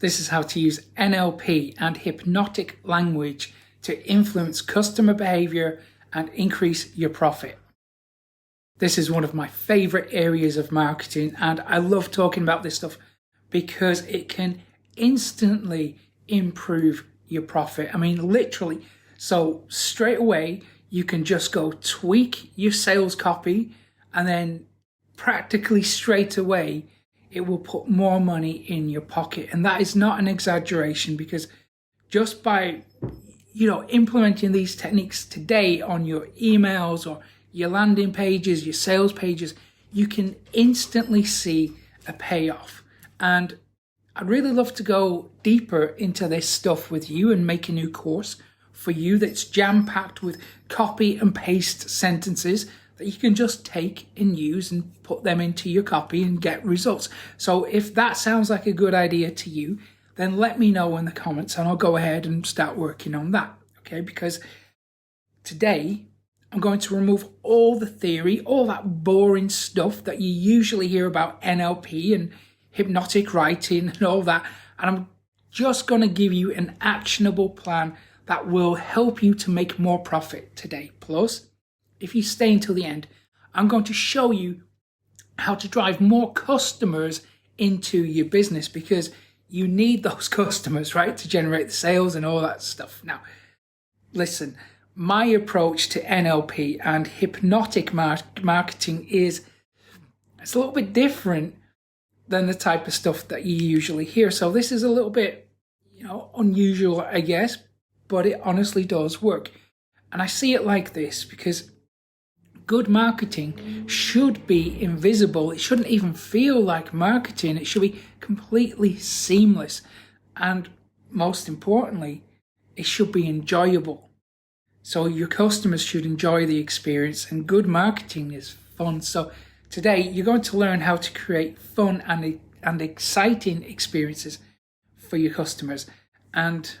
This is how to use NLP and hypnotic language to influence customer behavior and increase your profit. This is one of my favorite areas of marketing, and I love talking about this stuff because it can instantly improve your profit. I mean, literally. So straight away, you can just go tweak your sales copy, and then practically straight away, it will put more money in your pocket. And that is not an exaggeration, because just by, implementing these techniques today on your emails or your landing pages, your sales pages, you can instantly see a payoff. And I'd really love to go deeper into this stuff with you and make a new course for you that's jam-packed with copy and paste sentences that you can just take and use and put them into your copy and get results. So if that sounds like a good idea to you, then let me know in the comments and I'll go ahead and start working on that. Okay, because today I'm going to remove all the theory, all that boring stuff that you usually hear about NLP and hypnotic writing and all that. And I'm just going to give you an actionable plan that will help you to make more profit today. Plus, if you stay until the end, I'm going to show you how to drive more customers into your business, because you need those customers, right, to generate the sales and all that stuff. Now, listen, my approach to NLP and hypnotic marketing it's a little bit different than the type of stuff that you usually hear. So this is a little bit, unusual, I guess, but it honestly does work. And I see it like this because good marketing should be invisible. It shouldn't even feel like marketing. It should be completely seamless. And most importantly, it should be enjoyable. So your customers should enjoy the experience, and good marketing is fun. So today you're going to learn how to create fun and exciting experiences for your customers. And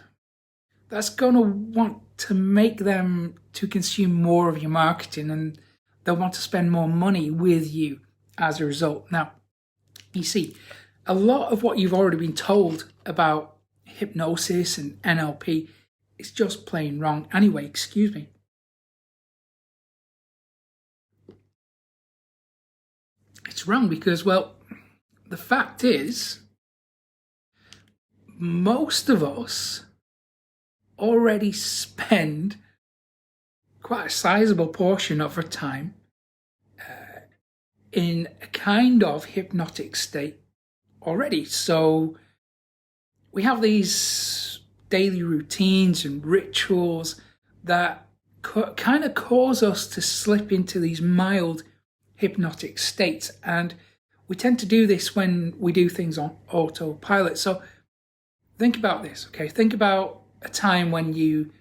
that's going to want to make them to consume more of your marketing, and they'll want to spend more money with you as a result. Now, you see, a lot of what you've already been told about hypnosis and NLP is just plain wrong. Anyway, excuse me. It's wrong because, the fact is, most of us already spend quite a sizable portion of our time in a kind of hypnotic state already. So we have these daily routines and rituals that kind of cause us to slip into these mild hypnotic states. And we tend to do this when we do things on autopilot. So think about this, okay? Think about a time when you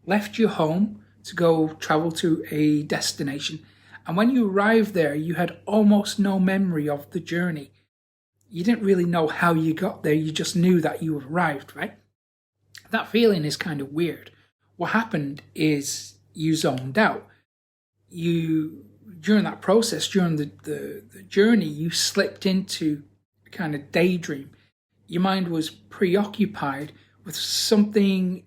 left your home to go travel to a destination. And when you arrived there, you had almost no memory of the journey. You didn't really know how you got there. You just knew that you arrived, right? That feeling is kind of weird. What happened is you zoned out. During that process, during the journey, you slipped into a kind of daydream. Your mind was preoccupied with something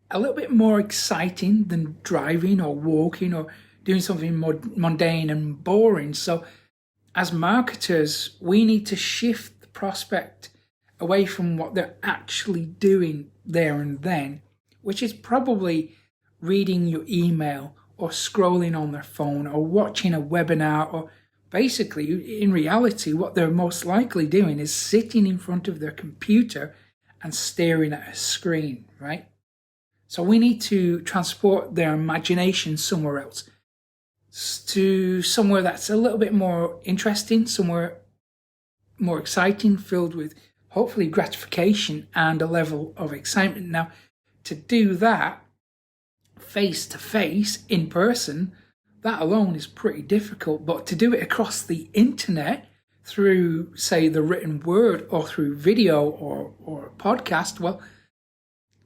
a little bit more exciting than driving or walking or doing something more mundane and boring. So as marketers, we need to shift the prospect away from what they're actually doing there and then, which is probably reading your email or scrolling on their phone or watching a webinar, or basically, in reality, what they're most likely doing is sitting in front of their computer and staring at a screen, right? So we need to transport their imagination somewhere else, to somewhere that's a little bit more interesting, somewhere more exciting, filled with hopefully gratification and a level of excitement. Now, to do that face to face, in person, that alone is pretty difficult. But to do it across the internet through, say, the written word or through video or a podcast,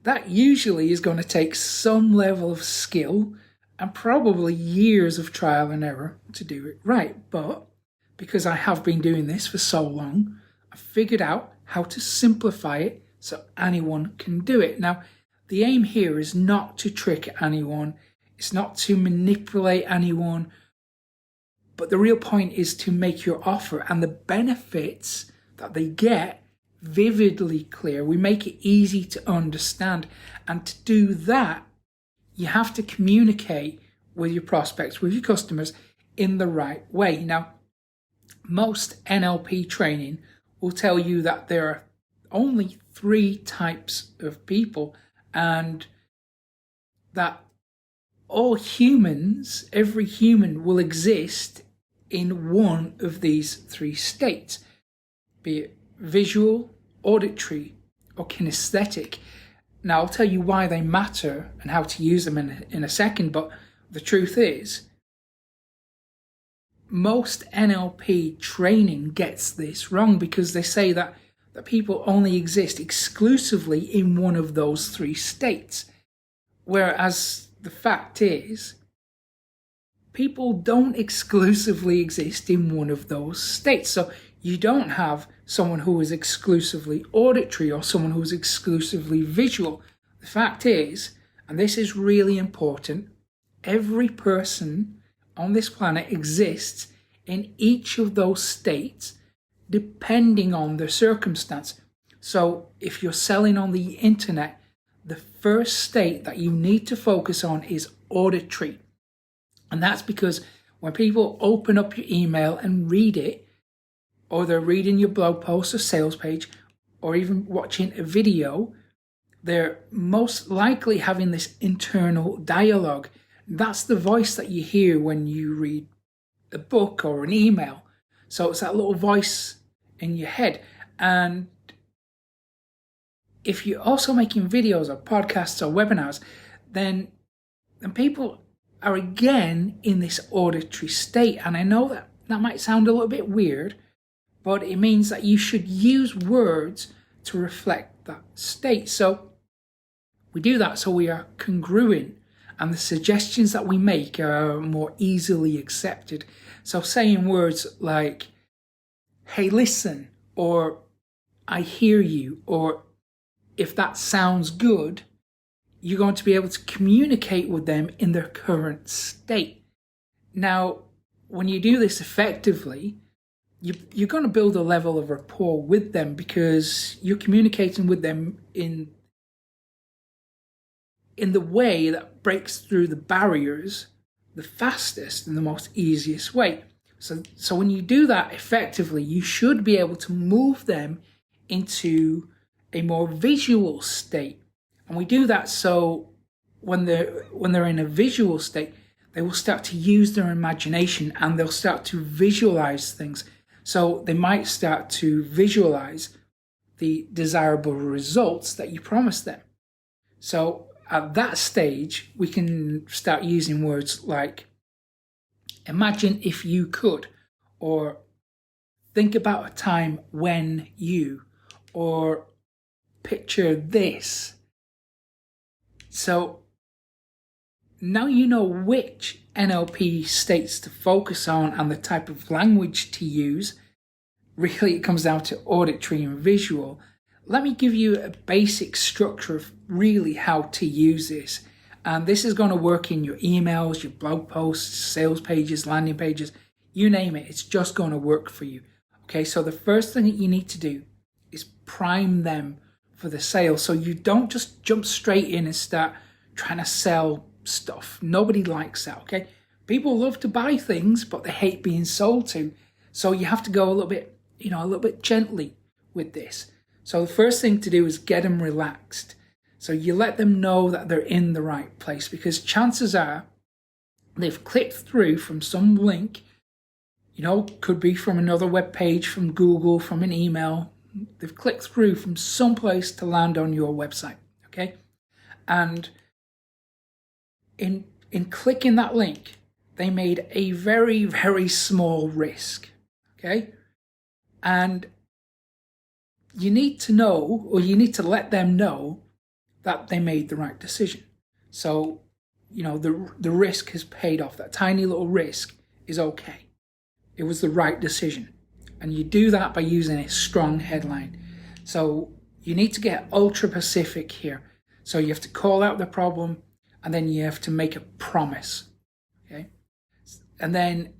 that usually is going to take some level of skill and probably years of trial and error to do it right. But because I have been doing this for so long, I figured out how to simplify it so anyone can do it. Now, the aim here is not to trick anyone, it's not to manipulate anyone, but the real point is to make your offer and the benefits that they get vividly clear. We make it easy to understand, and to do that, you have to communicate with your prospects, with your customers in the right way. Now, most NLP training will tell you that there are only 3 types of people, and that all humans, every human will exist in one of these 3 states, be it visual, auditory, or kinesthetic. Now, I'll tell you why they matter and how to use them in a second, but the truth is, most NLP training gets this wrong because they say that people only exist exclusively in one of those 3 states. Whereas the fact is, people don't exclusively exist in one of those states. So you don't have someone who is exclusively auditory or someone who is exclusively visual. The fact is, and this is really important, every person on this planet exists in each of those states depending on their circumstance. So if you're selling on the internet, the first state that you need to focus on is auditory. And that's because when people open up your email and read it, or they're reading your blog post or sales page, or even watching a video, they're most likely having this internal dialogue. That's the voice that you hear when you read a book or an email. So it's that little voice in your head. And if you're also making videos or podcasts or webinars, then people are again in this auditory state. And I know that might sound a little bit weird, but it means that you should use words to reflect that state. So we do that so we are congruent and the suggestions that we make are more easily accepted. So saying words like, hey, listen, or I hear you, or if that sounds good, you're going to be able to communicate with them in their current state. Now, when you do this effectively, you're going to build a level of rapport with them because you're communicating with them in the way that breaks through the barriers the fastest and the most easiest way. So when you do that effectively, you should be able to move them into a more visual state. And we do that so when they're in a visual state, they will start to use their imagination and they'll start to visualize things. So they might start to visualize the desirable results that you promised them. So at that stage, we can start using words like, imagine if you could, or think about a time when you, or picture this. So now you know which NLP states to focus on and the type of language to use. Really, it comes down to auditory and visual. Let me give you a basic structure of really how to use this. And this is going to work in your emails, your blog posts, sales pages, landing pages, you name it. It's just going to work for you. Okay, so the first thing that you need to do is prime them for the sale. So you don't just jump straight in and start trying to sell stuff. Nobody likes that, okay? People love to buy things, but they hate being sold to. So you have to go a little bit gently with this. So the first thing to do is get them relaxed. So you let them know that they're in the right place, because chances are they've clicked through from some link, could be from another web page, from Google, from an email. They've clicked through from some place to land on your website, okay? And in clicking that link, they made a very, very small risk, okay? And you need to know, or you need to let them know that they made the right decision. So, the risk has paid off. That tiny little risk is okay. It was the right decision. And you do that by using a strong headline. So you need to get ultra specific here. So you have to call out the problem, and then you have to make a promise. Okay? And then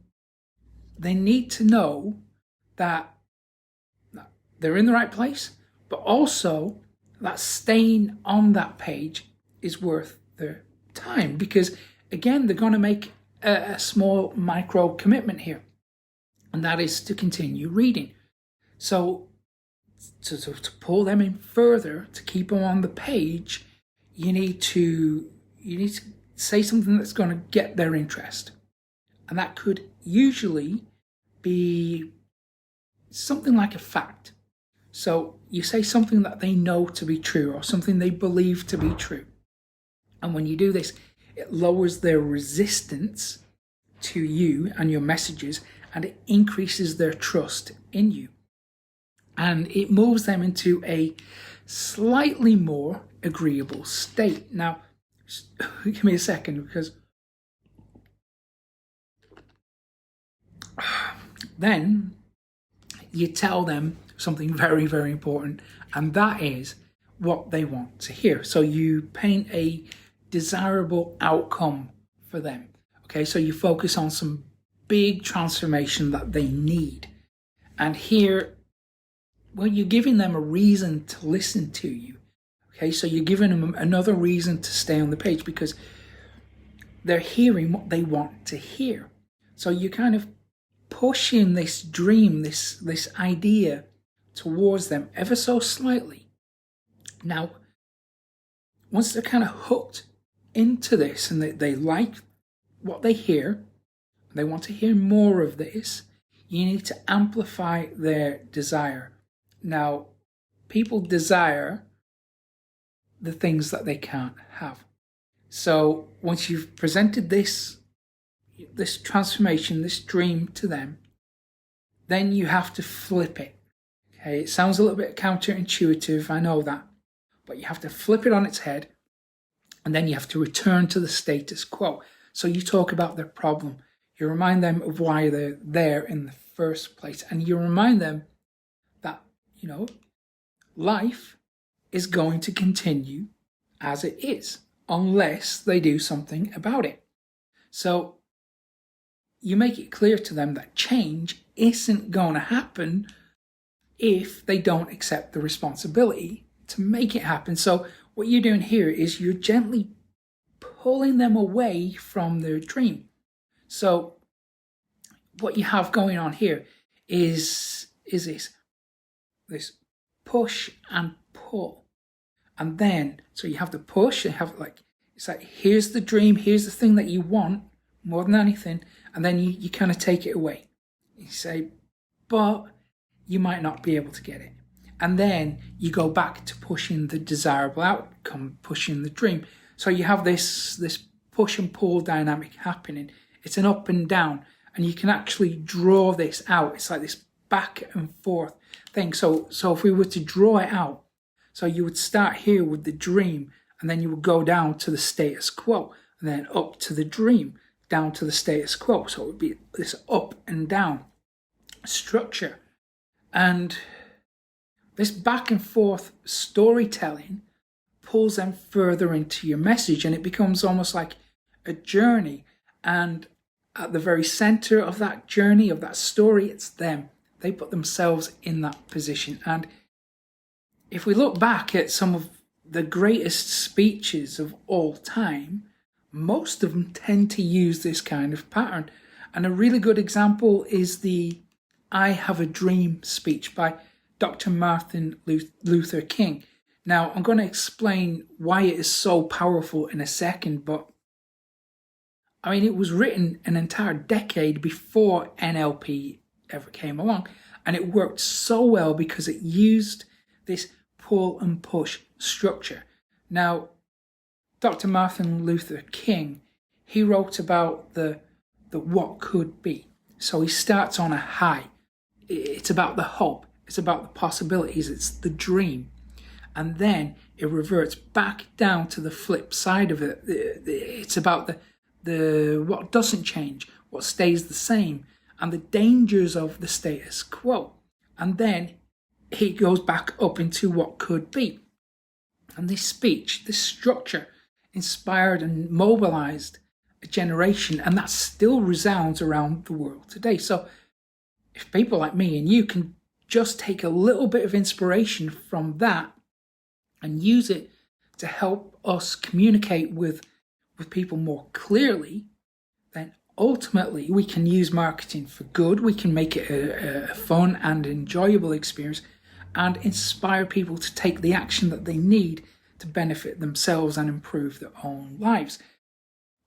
they need to know that they're in the right place, but also that staying on that page is worth their time, because again, they're going to make a small micro commitment here, and that is to continue reading. So to pull them in further, to keep them on the page, you need to say something that's going to get their interest, and that could usually be something like a fact. So you say something that they know to be true, or something they believe to be true. And when you do this, it lowers their resistance to you and your messages, and it increases their trust in you. And it moves them into a slightly more agreeable state. Now, give me a second, because then you tell them something very, very important, and that is what they want to hear. So you paint a desirable outcome for them. Okay, so you focus on some big transformation that they need. And here, well, you're giving them a reason to listen to you. Okay, so you're giving them another reason to stay on the page, because they're hearing what they want to hear. So you're kind of pushing this dream, this idea towards them ever so slightly. Now, once they're kind of hooked into this and they like what they hear, they want to hear more of this, you need to amplify their desire. Now, people desire the things that they can't have. So once you've presented this transformation, this dream to them, then you have to flip it. Okay, it sounds a little bit counterintuitive, I know that, but you have to flip it on its head, and then you have to return to the status quo. So you talk about their problem, you remind them of why they're there in the first place, and you remind them that, life is going to continue as it is, unless they do something about it. So you make it clear to them that change isn't going to happen if they don't accept the responsibility to make it happen. So what you're doing here is you're gently pulling them away from their dream. So what you have going on here is this push and pull. And then, so you have the push, it's like, here's the dream, here's the thing that you want more than anything. And then you kind of take it away. You say, but you might not be able to get it. And then you go back to pushing the desirable outcome, pushing the dream. So you have this push and pull dynamic happening. It's an up and down, and you can actually draw this out. It's like this back and forth thing. So if we were to draw it out, so you would start here with the dream, and then you would go down to the status quo, and then up to the dream, down to the status quo. So it would be this up and down structure. And this back and forth storytelling pulls them further into your message, and it becomes almost like a journey. And at the very center of that journey, of that story, it's them. They put themselves in that position. And if we look back at some of the greatest speeches of all time, most of them tend to use this kind of pattern. And a really good example is the I Have a Dream speech by Dr. Martin Luther King. Now, I'm going to explain why it is so powerful in a second, but it was written an entire decade before NLP ever came along, and it worked so well because it used this pull and push structure. Now, Dr. Martin Luther King, he wrote about the what could be. So he starts on a high. It's about the hope. It's about the possibilities. It's the dream. And then it reverts back down to the flip side of it. It's about the what doesn't change, what stays the same, and the dangers of the status quo. And then it goes back up into what could be. And this speech, this structure, inspired and mobilized a generation, and that still resounds around the world today. So if people like me and you can just take a little bit of inspiration from that and use it to help us communicate with people more clearly, then ultimately we can use marketing for good. We can make it a fun and enjoyable experience and inspire people to take the action that they need to benefit themselves and improve their own lives.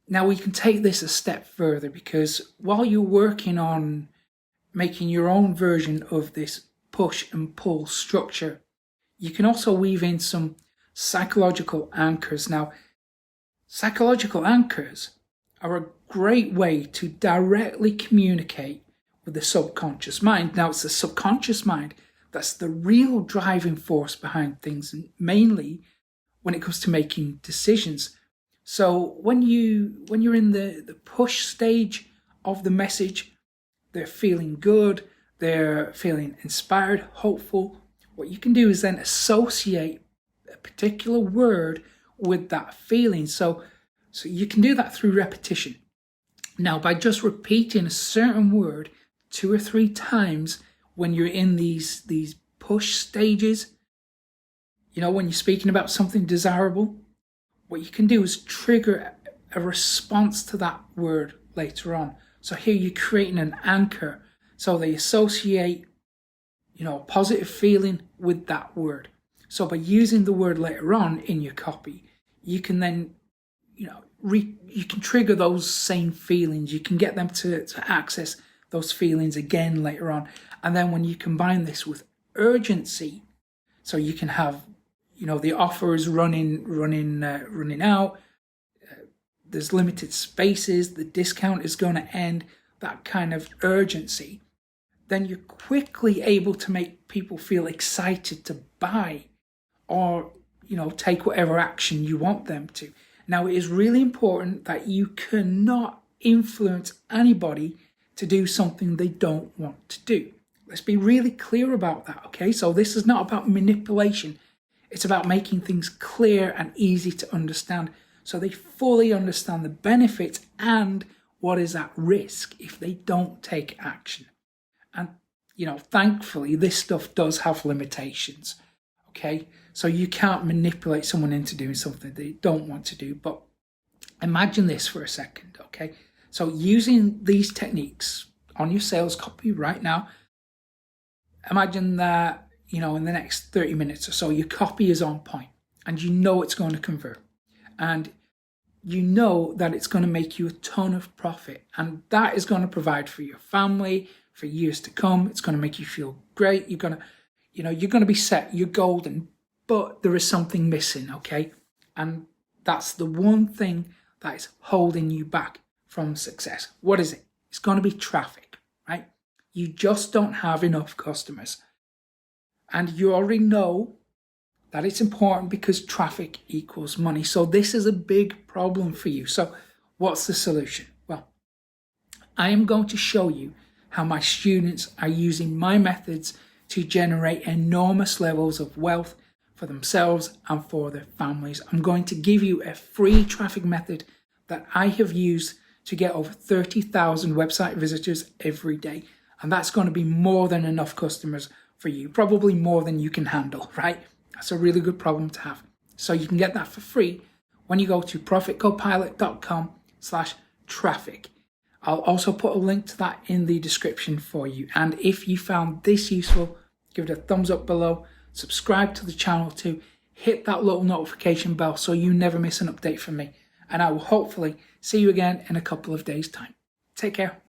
Now we can take this a step further, because while you're working on making your own version of this push and pull structure, you can also weave in some psychological anchors. Now, psychological anchors are a great way to directly communicate with the subconscious mind. Now, it's the subconscious mind that's the real driving force behind things, and mainly when it comes to making decisions. So when you're in the push stage of the message, they're feeling good, they're feeling inspired, hopeful. What you can do is then associate a particular word with that feeling. So you can do that through repetition. Now, by just repeating a certain word 2 or 3 times when you're in these push stages, when you're speaking about something desirable, what you can do is trigger a response to that word later on. So here you're creating an anchor. So they associate, a positive feeling with that word. So by using the word later on in your copy, you can then, you can trigger those same feelings. You can get them to access those feelings again later on. And then when you combine this with urgency, so you can have, the offer is running out. There's limited spaces. The discount is going to end. That kind of urgency. Then you're quickly able to make people feel excited to buy, or take whatever action you want them to. Now, it is really important that you cannot influence anybody to do something they don't want to do. Let's be really clear about that, okay? So this is not about manipulation. It's about making things clear and easy to understand, so they fully understand the benefits and what is at risk if they don't take action. And, thankfully, this stuff does have limitations, okay? So you can't manipulate someone into doing something they don't want to do. But imagine this for a second, okay? So using these techniques on your sales copy right now, imagine that, in the next 30 minutes or so, your copy is on point and it's going to convert. And that it's going to make you a ton of profit. And that is going to provide for your family for years to come. It's going to make you feel great. You're going to be set. You're golden. But there is something missing, okay? And that's the one thing that is holding you back from success. What is it? It's going to be traffic, right? You just don't have enough customers. And you already know that it's important because traffic equals money. So this is a big problem for you. So what's the solution? Well, I am going to show you how my students are using my methods to generate enormous levels of wealth for themselves and for their families. I'm going to give you a free traffic method that I have used to get over 30,000 website visitors every day. And that's going to be more than enough customers for you, probably more than you can handle, right? That's a really good problem to have. So you can get that for free when you go to profitcopilot.com/traffic. I'll also put a link to that in the description for you. And if you found this useful, give it a thumbs up below, subscribe to the channel too, hit that little notification bell so you never miss an update from me. And I will hopefully see you again in a couple of days' time. Take care.